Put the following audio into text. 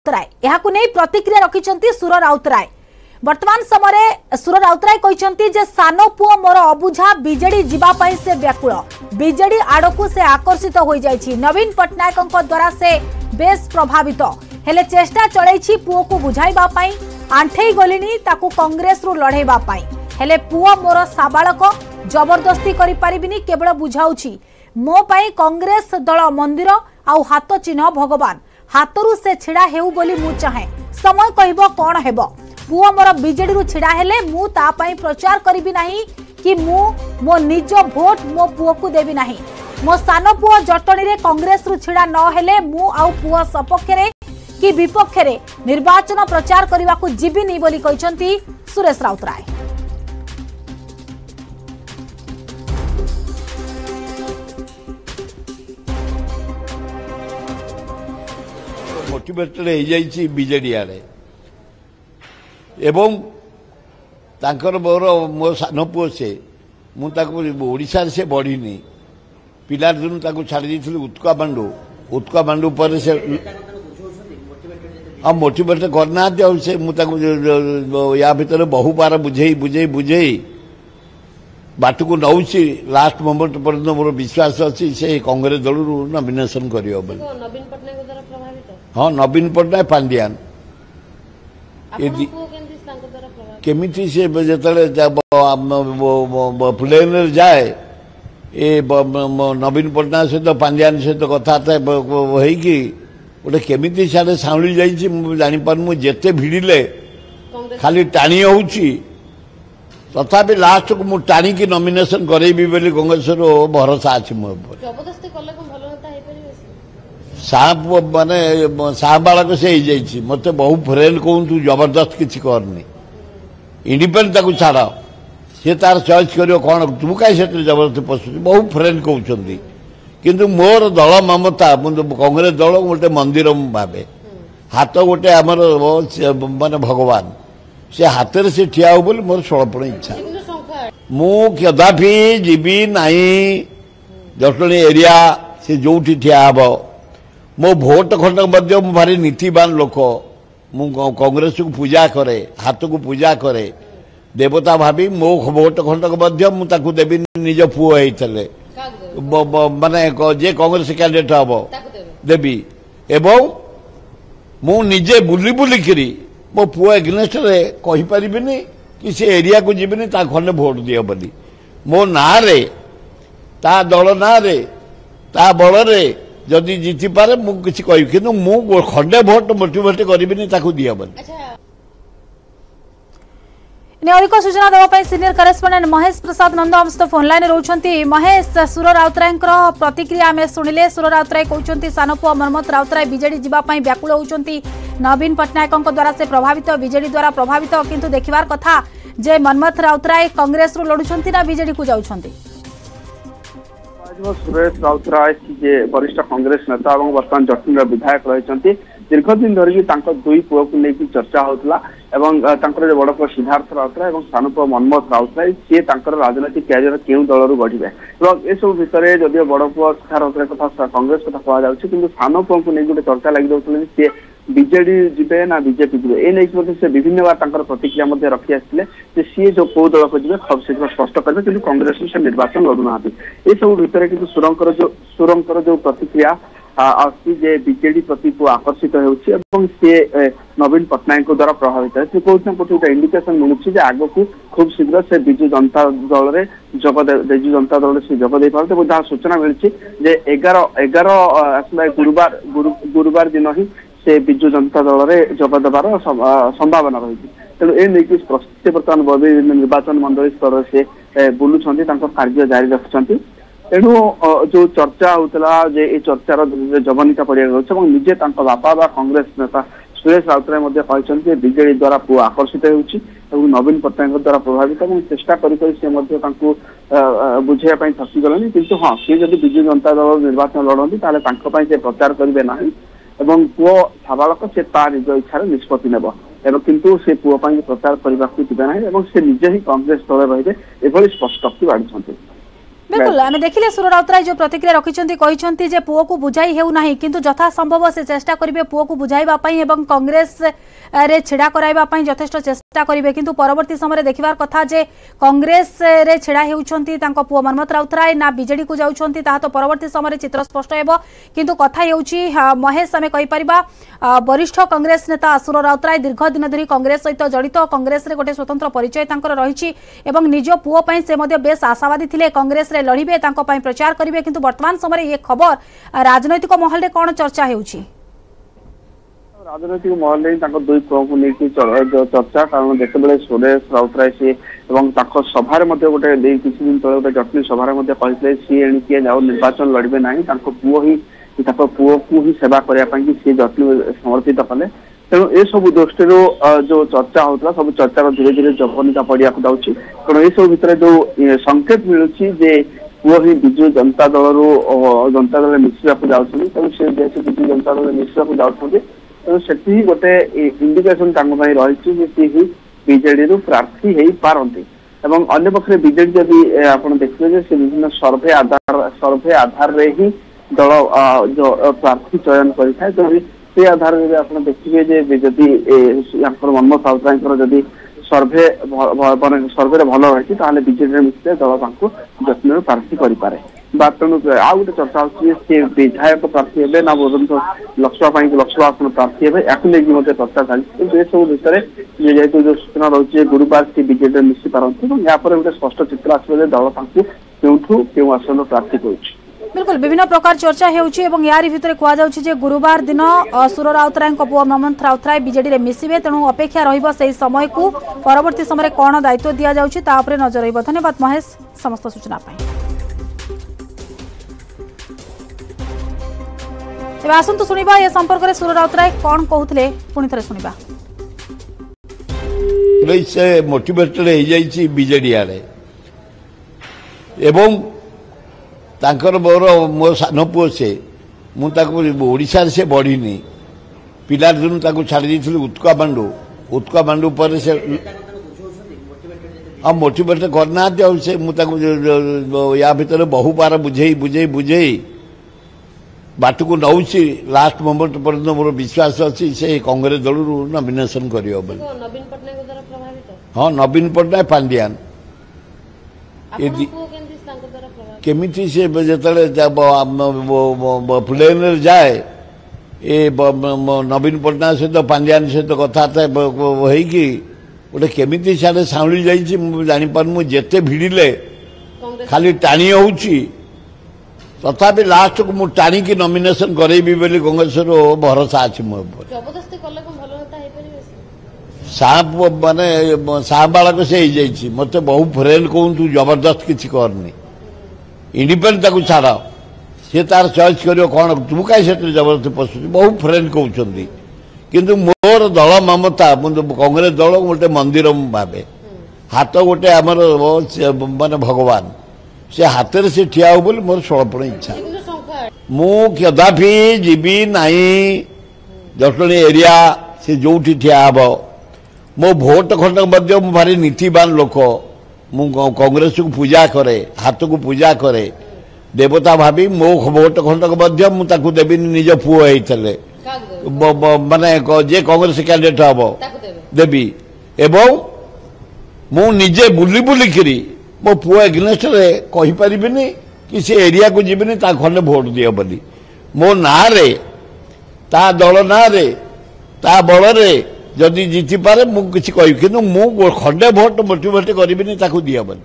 राउतराय यहाकु नै प्रतिक्रिया रखिछंती सुर राउतराय। वर्तमान समय सुर राउतराय कहिछंती जे सानो पुओ मोर अबुझा बीजेडी जीवा पई से व्याकुल बीजेडी आडकु से आकर्षित होई जायछि। नवीन पटनायकक द्वारा से बेस प्रभावित हेले चेष्टा चलैछि पुओ को बुझाइबा पई आंठेई गलिनी ताकू कांग्रेस रु लढेबा पई हेले पुओ मोर साबालक जबरदस्ती करि परिबिनी केवल बुझाउछि मो पई कांग्रेस दल मंदिर आउ हाथ चिन्ह भगवान हाथरू से छिड़ा हेउ बोली मु चाहे समय कहबो कोन हेबो पुओ मोर बीजेडी रु छिड़ा हेले मु ता पई प्रचार करिबि नाही कि मु मो निज भोट मो पुओ को देबि नाही मो सानो पुओ जटणी रे कांग्रेस रु छिड़ा न हेले मु आउ पुओ सपक्ष रे कि विपक्ष रे निर्वाचन प्रचार करबा को जिबिनी बोली कहिसंती सुरेश राउतराय। मोटिवेटेड हो जाइए बीजेडी आड़े एवं तांकर मोर मो सान पुओ से मुझा से बढ़ीनी पिला दिन छाड़ी उत्का बांडू पर से हाँ मोटिवेट करना से या भितर बहु बार बुझे बुझे बुझे बाट को नौ लास्ट मोमेंट पर्यंत मोर विश्वास अच्छी से कांग्रेस दल नॉमिनेशन कर हाँ नवीन पट्टनायक पांड्यान केमिति से प्लेन जाए ए नवीन पट्टनायक सहित पांड्यान सहित कथबार्ता होगी गोटे केमिति सारे साउली जाइए जापर मु जेते भिड़े खाली टाणी होउची तथापि लास्ट को मुझे टाणी नॉमिनेशन करेबी बोली कांग्रेस भरोसा अच्छी मो माने साहबालक से ही मत बहु फ्रेंड कहूँ तू जबरदस्त किसी करनी इंडिपेंडेंट ताकू छाड़ सी तार चॉइस कर कौन तू कहीं जबरदस्ती पशु बहु फ्रेंड कहते किंतु मोर दल ममता कांग्रेस दल गोटे मंदिर भावे हाथ गोटे आमर माने भगवान से हाथ में से ठिया हो बोली मोर षोलपण इच्छा मु कदापि जीवी नाई जटणी एरिया से जो ठिया हम मो भोट खंड मु भारी नीतिवान लोक मु कांग्रेस को पूजा करे हाथ को पूजा करे देवता भाभी मो भोट खंड मुझे देवी निज पुओ होते माने जे कांग्रेस कैंडिडेट हम देवी एवं मु निजे बुली बुलिकी मो पुओ एग्नेस्ट रे कहि परिबिनी कि से एरिया को जीविनी ता खंडे भोट दियो बोली मो ना रे ता दल ना रे ता बल रे जदि जीति पारे मु किछि कहि किंतु मु खंडे भोट मोटिवेट करिबिनी ताकू दियो बोली। अधिक सूचना देवाई सीनियर करेस्पोंडेंट महेश प्रसाद नंद हम सहित फोन लाइन रोचंती। महेश सुर राउतराय प्रतिक्रिया आम शुणिले सुर राउतराय कहते सान पुओ मनमथ राउतराय बीजेडी जीवाई व्याकुल होती नवीन पटनायक द्वारा से प्रभावित बीजेडी द्वारा प्रभावित किंतु देखिबार कथा जे मनमथ राउतराय कांग्रेस रु लड़ुंट ना बीजेडी को जाउछंती। सुरेश राउतराय जे वरिष्ठ कांग्रेस नेता और वर्तमान जटनी विधायक रही दीर्घदिन धरिकी दुई पुओ को लेकिन चर्चा होता जो बड़ पुओ सिद्धार्थ राउतराय और सान पुओ मनमथ राउतराय सी राजनैतिक कैरियर क्यों दल गढ़े ए सब भितर जदिव बड़ पुओ सिद्धार्थ राउतराय कथा कांग्रेस कथा कहुच्छे सान पुओ को लेकिन गोटे चर्चा लगी सी बीजेडी जीवे ना बीजेपी जीवे ए नहीं से विभिन्न बार प्रतिक्रिया रखी आसते सी जो कौ दल को जी खूब शीघ्र स्पष्ट करेंगे कि कांग्रेस से निर्वाचन लड़ुना ये सब भितर कि सुरंकर जो प्रतिक्रिया जे बीजेडी प्रति आकर्षित होती नवीन पटनायक द्वारा प्रभावित है कौन गोटे इंडिकेशन मिलूँ आग को खूब शीघ्र से बिजु जनता दल बिजु जनता दल से जगदे पारते जहाँ सूचना मिली 11 गुरुवार दिन ही से बिजु जनता दल में जगदेवार संभावना रही तेणु ए नहीं प्रस्तुति बर्तमान निर्वाचन मंडली स्तर से बुलूं कार्य जारी रखुंट तेणु जो चर्चा होता ये चर्चार जवनिका पड़ा निजे बापा बा कांग्रेस नेता सुरेश राउतराय कहते बीजेडी द्वारा पुओ आकर्षित हो नवीन पटनायक द्वारा प्रभावित और चेष्टा बुझाई थकीगले किंतु हाँ सी जब बिजु जनता दल निर्वाचन लड़ती से प्रचार करेंगे ना एवं पुओ साबालक से निज इच्छा निष्पत्ति नेब किंतु से पुओ प्रचार करने को जी ना से निजे ही कांग्रेस दल रही स्पष्टोक्ति बाढ़ी। बिल्कुल आम देखिले सुर राउतराय जो प्रतिक्रिया रखिंट जे पुओ को बुझाई हेउना किंतु यथा संभव से चेष्टा करेंगे पुओ को बुझाइबा पई एवं कांग्रेस रे छिड़ा कराइबा पई यथेष्ट चेष्टा करेंगे किंतु परवर्ती समय देखिबार कथा जे कांग्रेस रे छिड़ा हेउछंती तांको पुओ मनमथ राउतराय ना बीजेडी को जाउछंती ता तो परवर्ती समय चित्र स्पष्ट हेबो किंतु कथा हेउची महेश आमे कहि परिबा वरिष्ठ कांग्रेस नेता सुर राउतराय दीर्घ दिन धरी कांग्रेस सहित जड़ित कांग्रेस रे गोटे स्वतंत्र परिचय तांकर रहिछि एवं निज पुओ पई से मध्ये बेस आशावादी थिले कांग्रेस रे लड़िबे तांको पई प्रचार करिवे किंतु वर्तमान समय ये खबर राजनैतिक महल रे कोन चर्चा हेउछि राजनैतिक महल रे तांको दुई पुओ को लेके चर्चा कारण देखते बेले सुरेश राउतराय से एवं तांको सभा रे मध्ये गोटे किछि दिन तळे गोटे जटनी सभा रे मध्ये कहितले सी एणिके जाओ निर्वाचन लड़िबे नाही तांको पुओ को ही सेवा करिया पई कि सी जटनी समर्पित कले तेणु ए सब दृष्टि जो चर्चा होता सब चर्चा धीरे धीरे जवनिका पड़िया जाऊँगी तेणु ये सब भितर जो संकेत मिलूँ जे पुओ ही विजु जनता दल जनता दल मिशा जाऊँगी तेणु से विजु जनता दल मिशा जाऊँगी तेणु से गोटे इंडिकेशन रही सी बीजेडी प्रार्थी हो पारती एवं अन्य पक्ष बीजेडी जदि आप देखिए से विभिन्न सर्भे आधार रे ही दल जो प्रार्थी चयन करें से आधार में आप देखिए जदि मनमोहन राउतराय जदि सर्भे सर्भे भल रही बीजेडी मिश्रे दल जत्न प्रार्थी करें तेणु आउ गोटे चर्चा होती विधायक प्रार्थी हे ना लोकसभा लोकसभा आसन प्रार्थी हे या चर्चा चलती ये सब भितर जेहेतु जो सूचना रही गुरुवार से बीजेडी मिशि पारती गोटे स्पष्ट चित्र आसो दल क्यों आसन प्रार्थी कर बिल्कुल विभिन्न प्रकार चर्चा हेउछि एवं यारी भितरे कुआ जाउछि जे गुरुवार दिन सुर राउतराय को पुओ मनमोहन राउतराय बीजेडी रे मिसिबे तेणु अपेक्षा रहिबो सेही समय को परवर्ती समय रे कोन दायित्व दिया जाउछि ता उपरे नजर रहिबो। धन्यवाद महेश समस्त सूचना पई। एबा आसंतु सुनिबा ए संपर्क रे सुर राउतराय कोन कहउथले पुनि थरे सुनिबा। से मोटिवेटेड हो जाइछि बीजेडी आरे एवं तांकर मोर मो सान पुओ से ओडिशा से बढ़ीनी पिलार दिन छाड़ी उत्का बांडू पर से हाँ मोटिवेट करना से या भितर बहु बार बुझे बुझे बुझे बाट को नौ लास्ट मोमेंट पर्यंत मोर विश्वास अच्छी से कांग्रेस दल नॉमिनेशन कर हाँ नवीन पट्टनायक पांड्यान केमिति से जिते प्लेन जाए ये नवीन पट्टनायक सहित पांड्यान सहित कथबार्ता होगी गोटे केमिति सारे साउली जापार मुझे भिड़े खाली टाणी होची तथापि लास्ट को मुझे टाणी नॉमिनेशन करेबी बोली कांग्रेस भरोसा अच्छी मो माने साहबाड़क से मत बहु फ्रेंड कहूँ तू जबरदस्त किसी करनी इंडिपेंडेंट ताकू छाड़ सी तार चॉइस करियो कौन तू कहीं से जबरदस्ती पशु बहु फ्रेंड कहते किंतु मोर दल ममता कांग्रेस दल गोटे मंदिर भावे हाथ गोटे आमर माने भगवान से हाथ में से ठिया हो बोली मोर षोलपण इच्छा मु कदापि जीवी नाई जटणी एरिया से जो ठिया हम मो भोट खंड मु भारी नीतिवान लोक मु कांग्रेस को पूजा करे हाथ को पूजा करे देवता भाभी मो भोट खंडक मुझे देवी निज पुओ होते माने जे कांग्रेस कैंडिडेट हम देवी एवं मु निजे बुली बुलिकी मो पुओ एग्नेस्ट कही पारिबिनी कि से एरिया को जीविनी ता खंडे भोट दियो बोली मो ना रे ता दल ना रे ता बल रे जदि जीति पारे मु किछि कहि किंतु मु खंडे भोट मोटिवेट करिबिनी ताकू दियो बोली।